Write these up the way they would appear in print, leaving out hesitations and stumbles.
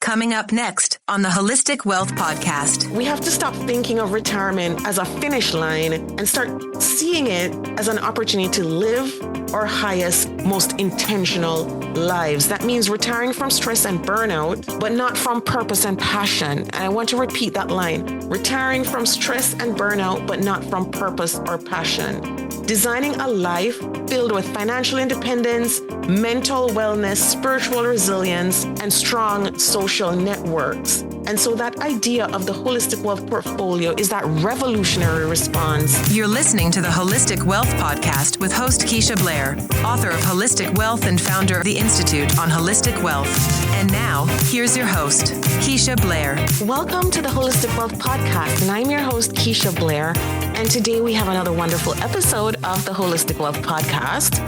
Coming up next on the Holistic Wealth Podcast. We have to stop thinking of retirement as a finish line and start seeing it as an opportunity to live our highest, most intentional lives. That means retiring from stress and burnout, but not from purpose and passion. And I want to repeat that line. Retiring from stress and burnout, but not from purpose or passion. Designing a life filled with financial independence, mental wellness, spiritual resilience, and strong social networks. And so that idea of the Holistic Wealth portfolio is that revolutionary response. You're listening to the Holistic Wealth Podcast with host Keisha Blair, author of Holistic Wealth and founder of the Institute on Holistic Wealth. And now, here's your host, Keisha Blair. Welcome to the Holistic Wealth Podcast, and I'm your host, Keisha Blair. And today we have another wonderful episode of the Holistic Wealth Podcast.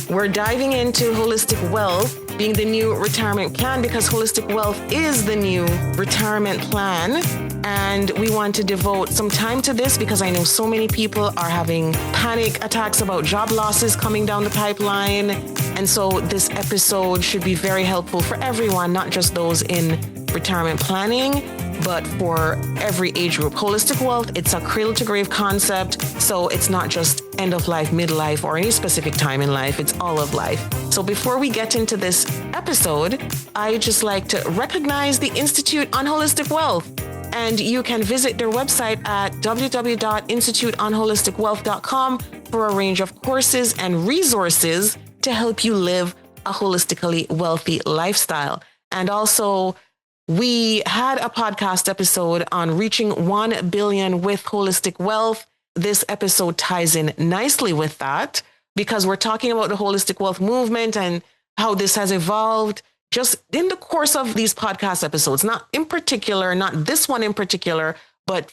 We're diving into holistic wealth being the new retirement plan because holistic wealth is the new retirement plan. And we want to devote some time to this because I know so many people are having panic attacks about job losses coming down the pipeline. And so this episode should be very helpful for everyone, not just those in retirement planning, but for every age group. Holistic wealth, it's a cradle to grave concept. So it's not just end of life, midlife, or any specific time in life. It's all of life. So before we get into this episode, I just like to recognize the Institute on Holistic Wealth. And you can visit their website at www.instituteonholisticwealth.com for a range of courses and resources to help you live a holistically wealthy lifestyle. And also, we had a podcast episode on reaching 1 billion with holistic wealth. This episode ties in nicely with that because we're talking about the holistic wealth movement and how this has evolved just in the course of these podcast episodes, not in particular, not this one in particular, but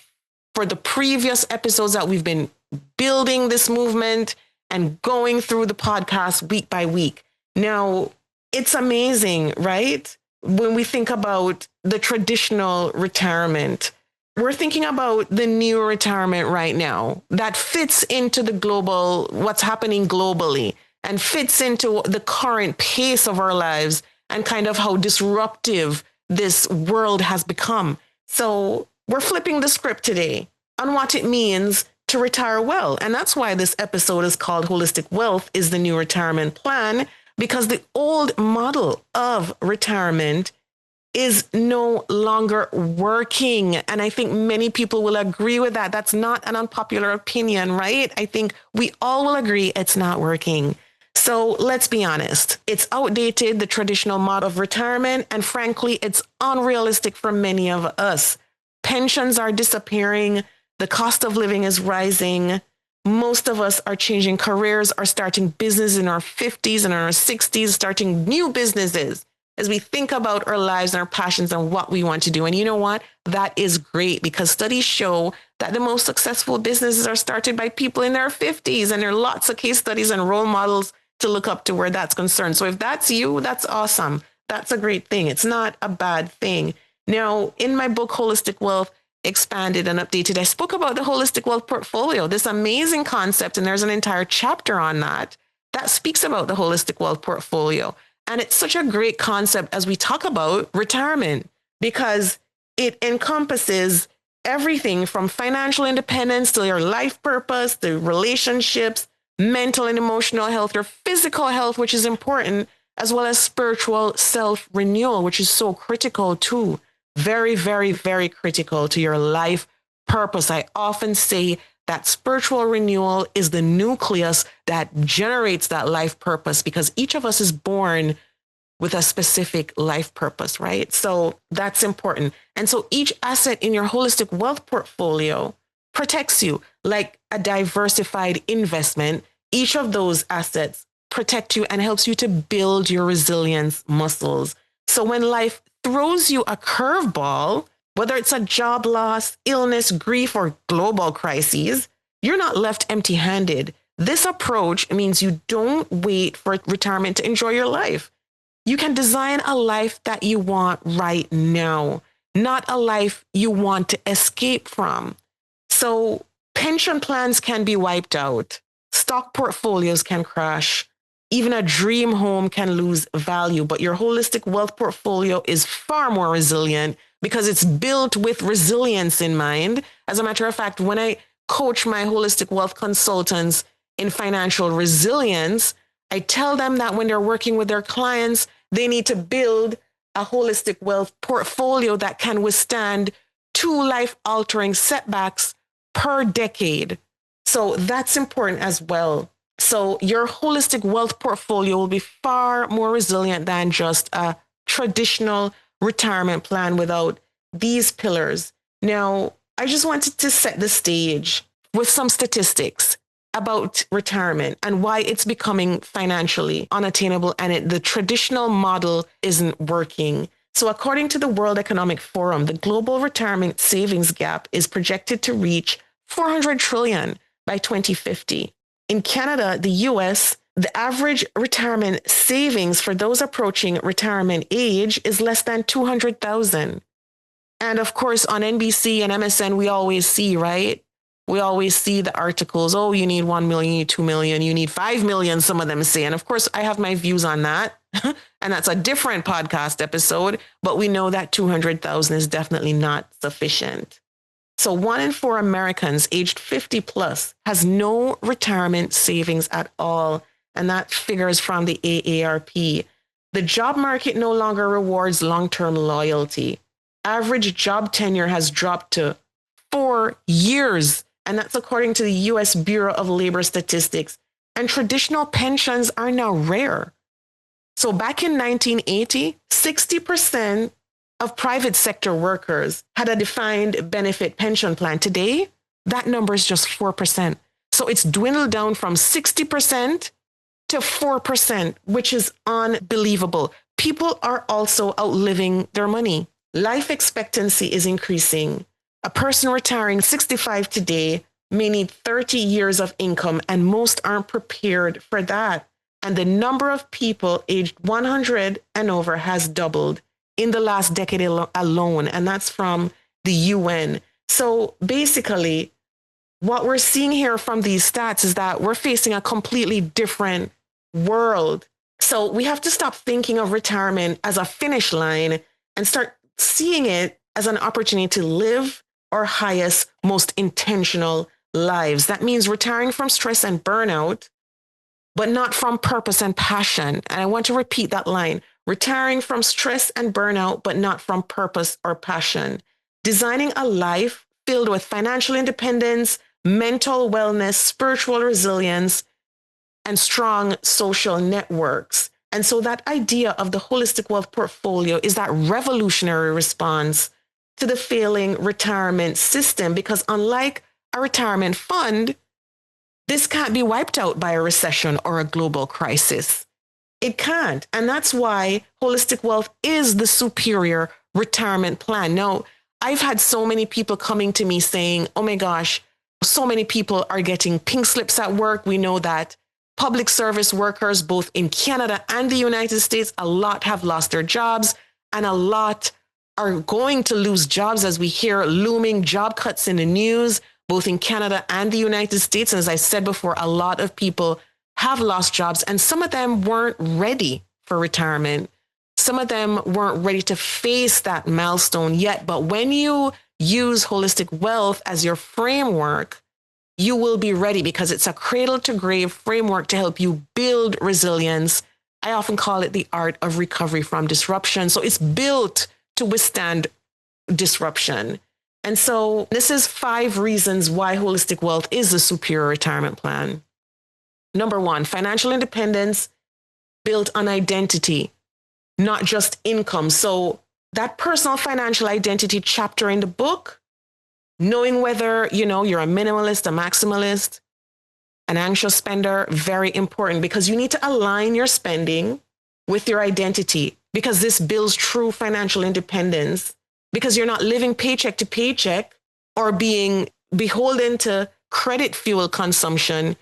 for the previous episodes that we've been building this movement and going through the podcast week by week. Now, it's amazing, right? When we think about the traditional retirement, we're thinking about the new retirement right now that fits into the global, what's happening globally and fits into the current pace of our lives and kind of how disruptive this world has become. So we're flipping the script today on what it means to retire well. And that's why this episode is called Holistic Wealth is the New Retirement Plan, because the old model of retirement is no longer working. And I think many people will agree with that. That's not an unpopular opinion, right? I think we all will agree it's not working. So let's be honest. It's outdated, the traditional model of retirement. And frankly, it's unrealistic for many of us. Pensions are disappearing. The cost of living is rising. Most of us are changing careers, are starting business in our 50s and our 60s, starting new businesses as we think about our lives and our passions and what we want to do. And you know what? That is great because studies show that the most successful businesses are started by people in their 50s. And there are lots of case studies and role models to look up to where that's concerned. So if that's you, that's awesome. That's a great thing. It's not a bad thing. Now, in my book, Holistic Wealth, Expanded and Updated, I spoke about the Holistic Wealth portfolio, this amazing concept. And there's an entire chapter on that speaks about the Holistic Wealth portfolio. And it's such a great concept as we talk about retirement because it encompasses everything from financial independence to your life purpose, to relationships, mental and emotional health, your physical health, which is important, as well as spiritual self-renewal, which is so critical too. Very, very, very critical to your life purpose. I often say that spiritual renewal is the nucleus that generates that life purpose because each of us is born with a specific life purpose, right? So that's important. And so each asset in your holistic wealth portfolio protects you like a diversified investment. Each of those assets protect you and helps you to build your resilience muscles. So when life throws you a curveball, whether it's a job loss, illness, grief, or global crises, you're not left empty-handed. This approach means you don't wait for retirement to enjoy your life. You can design a life that you want right now, not a life you want to escape from. So pension plans can be wiped out. Stock portfolios can crash. Even a dream home can lose value, but your holistic wealth portfolio is far more resilient because it's built with resilience in mind. As a matter of fact, when I coach my holistic wealth consultants in financial resilience, I tell them that when they're working with their clients, they need to build a holistic wealth portfolio that can withstand 2 life-altering setbacks per decade. So that's important as well. So your holistic wealth portfolio will be far more resilient than just a traditional retirement plan without these pillars. Now, I just wanted to set the stage with some statistics about retirement and why it's becoming financially unattainable and the traditional model isn't working. So according to the World Economic Forum, the global retirement savings gap is projected to reach 400 trillion by 2050. In Canada, the US, the average retirement savings for those approaching retirement age is less than 200,000. And of course, on NBC and MSN, we always see, right? We always see the articles, oh, you need 1 million, you need 2 million, you need 5 million, some of them say. And of course, I have my views on that. And that's a different podcast episode, but we know that 200,000 is definitely not sufficient. So 1 in 4 Americans aged 50 plus has no retirement savings at all. And that figures from the AARP. The job market no longer rewards long-term loyalty. Average job tenure has dropped to 4 years. And that's according to the US Bureau of Labor Statistics. And traditional pensions are now rare. So back in 1980, 60% of private sector workers had a defined benefit pension plan. Today, that number is just 4%. So it's dwindled down from 60% to 4%, which is unbelievable. People are also outliving their money. Life expectancy is increasing. A person retiring 65 today may need 30 years of income, and most aren't prepared for that. And the number of people aged 100 and over has doubled in the last decade alone, and that's from the UN. So basically, what we're seeing here from these stats is that we're facing a completely different world. So we have to stop thinking of retirement as a finish line and start seeing it as an opportunity to live our highest, most intentional lives. That means retiring from stress and burnout, but not from purpose and passion. And I want to repeat that line. Retiring from stress and burnout, but not from purpose or passion. Designing a life filled with financial independence, mental wellness, spiritual resilience, and strong social networks. And so that idea of the holistic wealth portfolio is that revolutionary response to the failing retirement system, because unlike a retirement fund, this can't be wiped out by a recession or a global crisis. It can't. And that's why Holistic Wealth is the superior retirement plan. Now, I've had so many people coming to me saying, oh my gosh, so many people are getting pink slips at work. We know that public service workers, both in Canada and the United States, a lot have lost their jobs, and a lot are going to lose jobs as we hear looming job cuts in the news, both in Canada and the United States. And as I said before, a lot of people have lost jobs, and some of them weren't ready for retirement. Some of them weren't ready to face that milestone yet. But when you use Holistic Wealth as your framework, you will be ready, because it's a cradle to grave framework to help you build resilience. I often call it the art of recovery from disruption. So it's built to withstand disruption. And so this is 5 reasons why Holistic Wealth is a superior retirement plan. Number 1, financial independence built on identity, not just income. So that personal financial identity chapter in the book, knowing whether, you're a minimalist, a maximalist, an anxious spender, very important, because you need to align your spending with your identity, because this builds true financial independence, because you're not living paycheck to paycheck or being beholden to credit fuel consumption.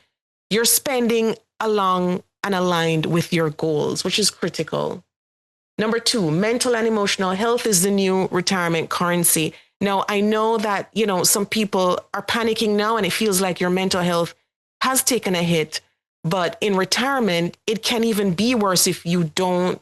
You're spending along and aligned with your goals, which is critical. Number 2, mental and emotional health is the new retirement currency. Now, I know that, some people are panicking now, and it feels like your mental health has taken a hit. But in retirement, it can even be worse if you don't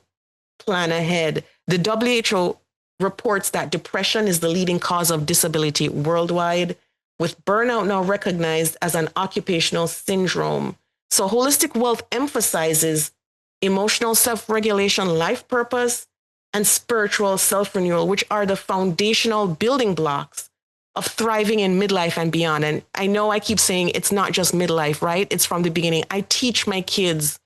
plan ahead. The WHO reports that depression is the leading cause of disability worldwide, with burnout now recognized as an occupational syndrome. So Holistic Wealth emphasizes emotional self-regulation, life purpose, and spiritual self-renewal, which are the foundational building blocks of thriving in midlife and beyond. And I know I keep saying it's not just midlife, right? It's from the beginning. I teach my kids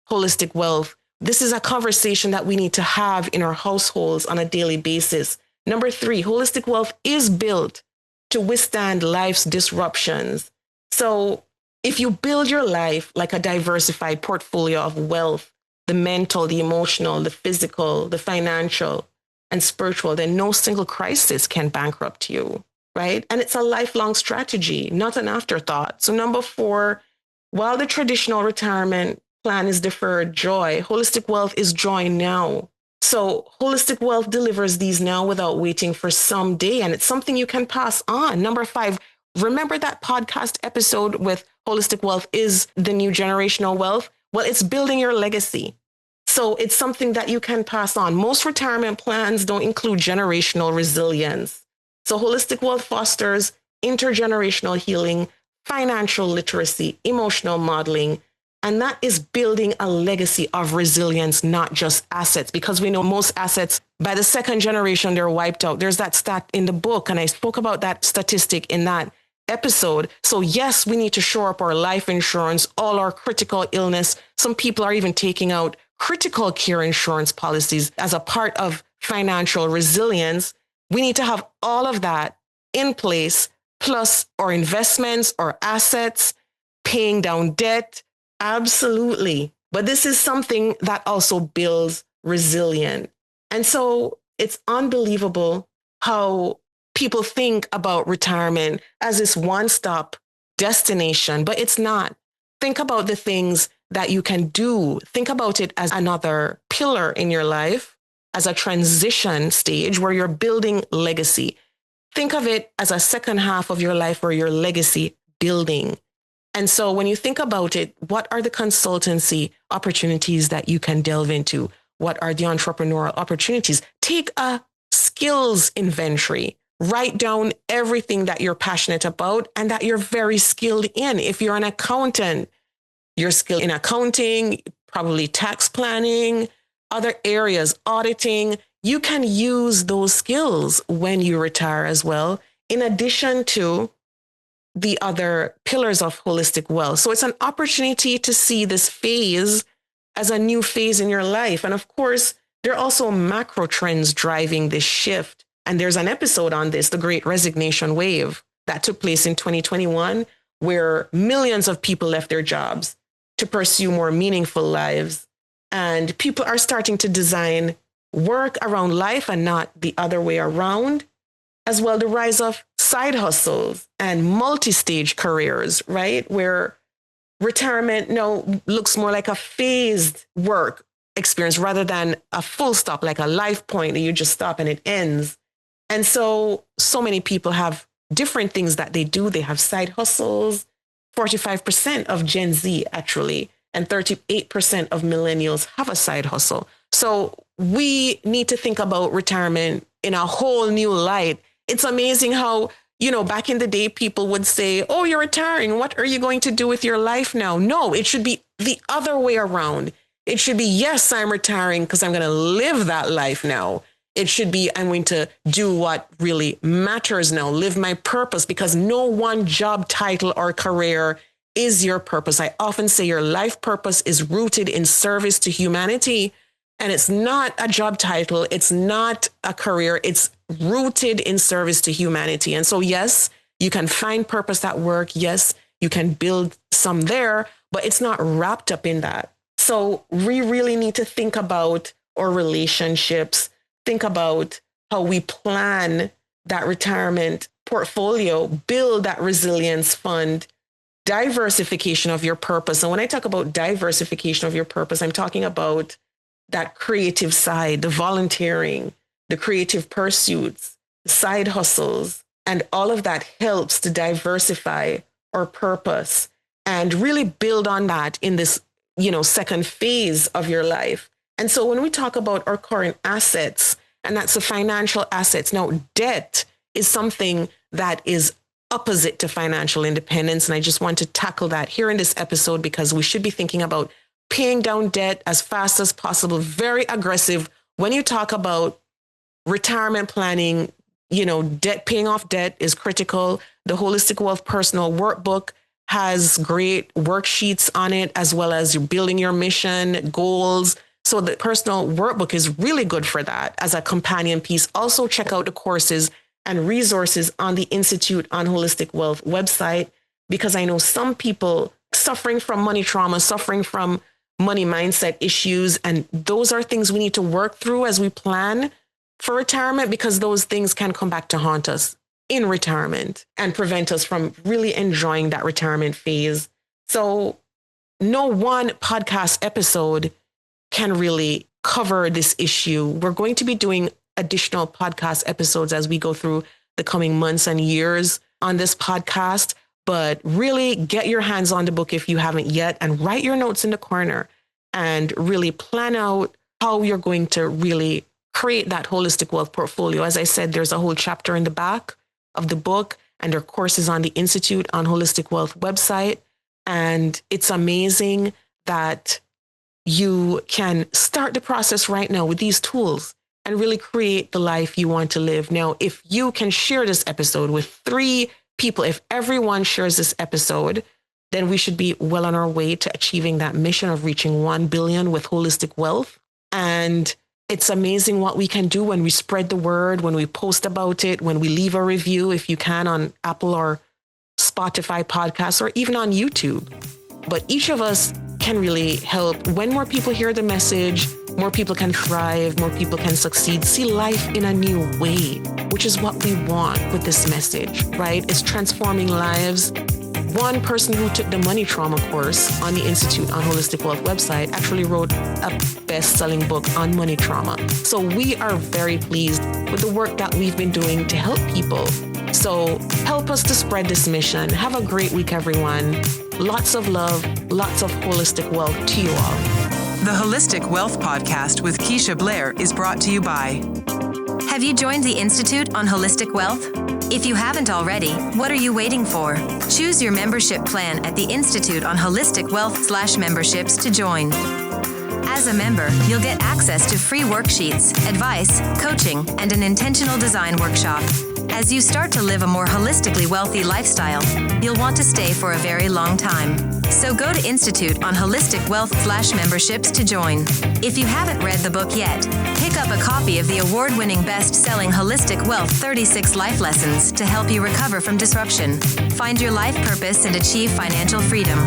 holistic wealth. This is a conversation that we need to have in our households on a daily basis. Number 3, holistic wealth is built to withstand life's disruptions. So if you build your life like a diversified portfolio of wealth, the mental, the emotional, the physical, the financial, and spiritual, then no single crisis can bankrupt you, right? And it's a lifelong strategy, not an afterthought. So number 4, while the traditional retirement plan is deferred joy, holistic wealth is joy now. So holistic wealth delivers these now without waiting for someday, and it's something you can pass on. Number 5, remember that podcast episode with holistic wealth is the new generational wealth? Well, it's building your legacy. So it's something that you can pass on. Most retirement plans don't include generational resilience. So holistic wealth fosters intergenerational healing, financial literacy, emotional modeling, and that is building a legacy of resilience, not just assets, because we know most assets, by the second generation, they're wiped out. There's that stat in the book, and I spoke about that statistic in that episode. So yes, we need to shore up our life insurance, all our critical illness. Some people are even taking out critical care insurance policies as a part of financial resilience. We need to have all of that in place, plus our investments, our assets, paying down debt. Absolutely. But this is something that also builds resilience. And so it's unbelievable how people think about retirement as this one-stop destination, but it's not. Think about the things that you can do. Think about it as another pillar in your life, as a transition stage where you're building legacy. Think of it as a second half of your life where you're legacy building. And so when you think about it, what are the consultancy opportunities that you can delve into? What are the entrepreneurial opportunities? Take a skills inventory. Write down everything that you're passionate about and that you're very skilled in. If you're an accountant, you're skilled in accounting, probably tax planning, other areas, auditing. You can use those skills when you retire as well, in addition to the other pillars of holistic wealth. So it's an opportunity to see this phase as a new phase in your life. And of course, there are also macro trends driving this shift. And there's an episode on this, the Great Resignation Wave, that took place in 2021, where millions of people left their jobs to pursue more meaningful lives. And people are starting to design work around life and not the other way around. As well, the rise of side hustles and multi-stage careers, right? Where retirement now looks more like a phased work experience rather than a full stop, like a life point that you just stop and it ends. And so many people have different things that they do. They have side hustles. 45% of Gen Z actually, and 38% of millennials have a side hustle. So we need to think about retirement in a whole new light. It's amazing how, back in the day, people would say, oh, you're retiring. What are you going to do with your life now? No, it should be the other way around. It should be, yes, I'm retiring because I'm going to live that life now. It should be, I'm going to do what really matters now, live my purpose, because no one job title or career is your purpose. I often say your life purpose is rooted in service to humanity. And it's not a job title. It's not a career. It's rooted in service to humanity. And so, yes, you can find purpose at work. Yes, you can build some there, but it's not wrapped up in that. So we really need to think about our relationships, think about how we plan that retirement portfolio, build that resilience fund, diversification of your purpose. And when I talk about diversification of your purpose, I'm talking about that creative side, the volunteering, the creative pursuits, side hustles, and all of that helps to diversify our purpose. and really build on that in this, second phase of your life. And so when we talk about our current assets, and that's the financial assets. Now, debt is something that is opposite to financial independence. And I just want to tackle that here in this episode, because we should be thinking about paying down debt as fast as possible, very aggressive. When you talk about retirement planning, paying off debt is critical. The Holistic Wealth Personal Workbook has great worksheets on it, as well as building your mission, goals. So the personal workbook is really good for that as a companion piece. Also check out the courses and resources on the Institute on Holistic Wealth website, because I know some people suffering from money trauma, suffering from money mindset issues. And those are things we need to work through as we plan for retirement, because those things can come back to haunt us in retirement and prevent us from really enjoying that retirement phase. So no one podcast episode can really cover this issue. We're going to be doing additional podcast episodes as we go through the coming months and years on this podcast. But really get your hands on the book if you haven't yet, and write your notes in the corner and really plan out how you're going to really create that holistic wealth portfolio. As I said, there's a whole chapter in the back of the book, and there are courses on the Institute on Holistic Wealth website. And it's amazing that you can start the process right now with these tools and really create the life you want to live. Now, if you can share this episode with 3 people, if everyone shares this episode, then we should be well on our way to achieving that mission of reaching 1 billion with holistic wealth. And it's amazing what we can do when we spread the word, when we post about it, when we leave a review, if you can, on Apple or Spotify podcasts, or even on YouTube. But each of us can really help. When more people hear the message, more people can thrive, more people can succeed, see life in a new way, which is what we want with this message, right? It's transforming lives. One person who took the money trauma course on the Institute on Holistic Wealth website actually wrote a best-selling book on money trauma. So we are very pleased with the work that we've been doing to help people. So help us to spread this mission. Have a great week, everyone. Lots of love, lots of holistic wealth to you all. The Holistic Wealth Podcast with Keisha Blair is brought to you by... Have you joined the Institute on Holistic Wealth? If you haven't already, what are you waiting for? Choose your membership plan at the Institute on Holistic Wealth/memberships to join. As a member, you'll get access to free worksheets, advice, coaching, and an intentional design workshop. As you start to live a more holistically wealthy lifestyle, you'll want to stay for a very long time. So go to Institute on Holistic Wealth/memberships to join. If you haven't read the book yet, pick up a copy of the award-winning best-selling Holistic Wealth 36 Life Lessons to help you recover from disruption, find your life purpose, and achieve financial freedom.